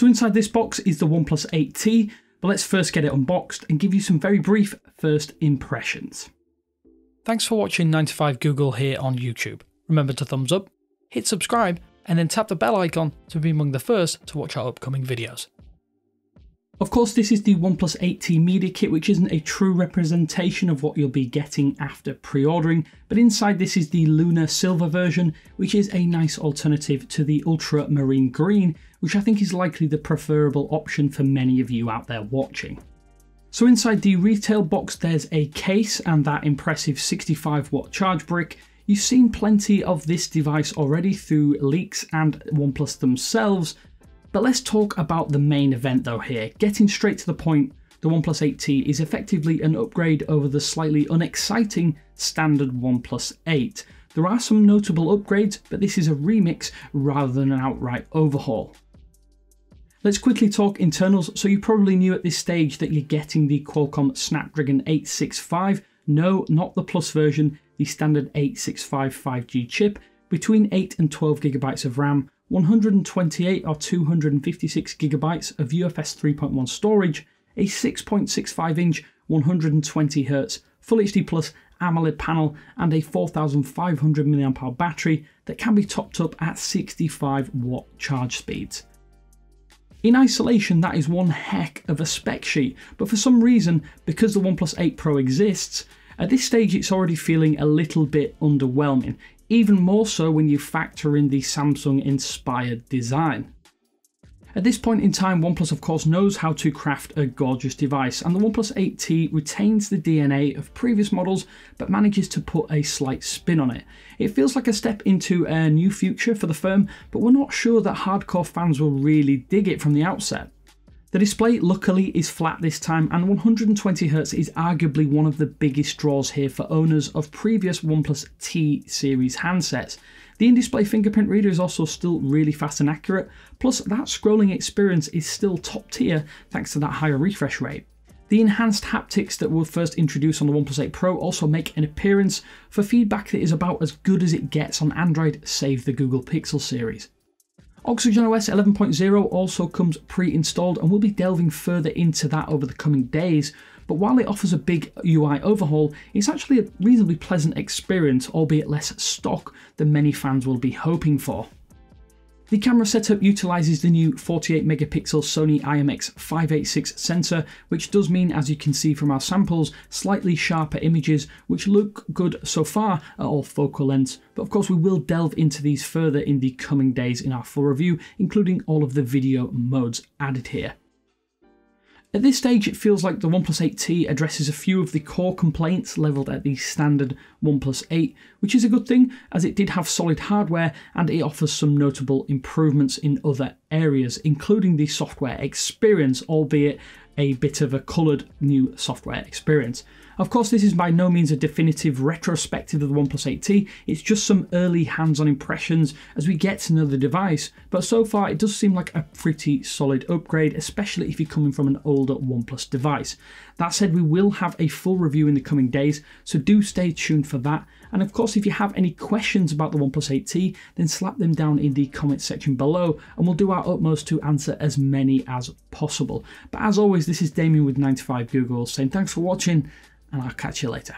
So inside this box is the OnePlus 8T, but let's first get it unboxed and give you some very brief first impressions. Thanks for watching 9to5Google here on YouTube. Remember to thumbs up, hit subscribe, and then tap the bell icon to be among the first to watch our upcoming videos. Of course, this is the OnePlus 8T Media Kit, which isn't a true representation of what you'll be getting after pre-ordering, but inside this is the Lunar Silver version, which is a nice alternative to the Ultra Marine Green, which I think is likely the preferable option for many of you out there watching. So inside the retail box there's a case and that impressive 65-watt charge brick. You've seen plenty of this device already through leaks and OnePlus themselves, but let's talk about the main event though here. Getting straight to the point, the OnePlus 8T is effectively an upgrade over the slightly unexciting standard OnePlus 8. There are some notable upgrades, but this is a remix rather than an outright overhaul. Let's quickly talk internals. So you probably knew at this stage that you're getting the Qualcomm Snapdragon 865. No, not the Plus version, the standard 865 5G chip, between 8 and 12 GB of RAM, 128 or 256 GB of UFS 3.1 storage, a 6.65-inch 120Hz Full HD Plus AMOLED panel, and a 4500 mAh battery that can be topped up at 65-watt charge speeds. In isolation, that is one heck of a spec sheet, but for some reason, because the OnePlus 8 Pro exists, at this stage it's already feeling a little bit underwhelming, even more so when you factor in the Samsung-inspired design. At this point in time, OnePlus of course knows how to craft a gorgeous device, and the OnePlus 8T retains the DNA of previous models, but manages to put a slight spin on it. It feels like a step into a new future for the firm, but we're not sure that hardcore fans will really dig it from the outset. The display luckily is flat this time, and 120Hz is arguably one of the biggest draws here for owners of previous OnePlus T series handsets. The in-display fingerprint reader is also still really fast and accurate, plus that scrolling experience is still top tier thanks to that higher refresh rate. The enhanced haptics that were first introduced on the OnePlus 8 Pro also make an appearance for feedback that is about as good as it gets on Android, save the Google Pixel series. OxygenOS 11.0 also comes pre-installed, and we'll be delving further into that over the coming days, but while it offers a big UI overhaul, it's actually a reasonably pleasant experience, albeit less stock than many fans will be hoping for. The camera setup utilises the new 48-megapixel Sony IMX586 sensor, which does mean, as you can see from our samples, slightly sharper images, which look good so far at all focal lengths, but of course we will delve into these further in the coming days in our full review, including all of the video modes added here. At this stage, it feels like the OnePlus 8T addresses a few of the core complaints levelled at the standard OnePlus 8, which is a good thing as it did have solid hardware and it offers some notable improvements in other areas, including the software experience, albeit a bit of a coloured new software experience. Of course, this is by no means a definitive retrospective of the OnePlus 8T, it's just some early hands-on impressions as we get to know the device, but so far it does seem like a pretty solid upgrade, especially if you're coming from an older OnePlus device. That said, we will have a full review in the coming days, so do stay tuned for that. And of course, if you have any questions about the OnePlus 8T, then slap them down in the comment section below, and we'll do our utmost to answer as many as possible. But as always, this is Damien with 9to5Google saying thanks for watching, and I'll catch you later.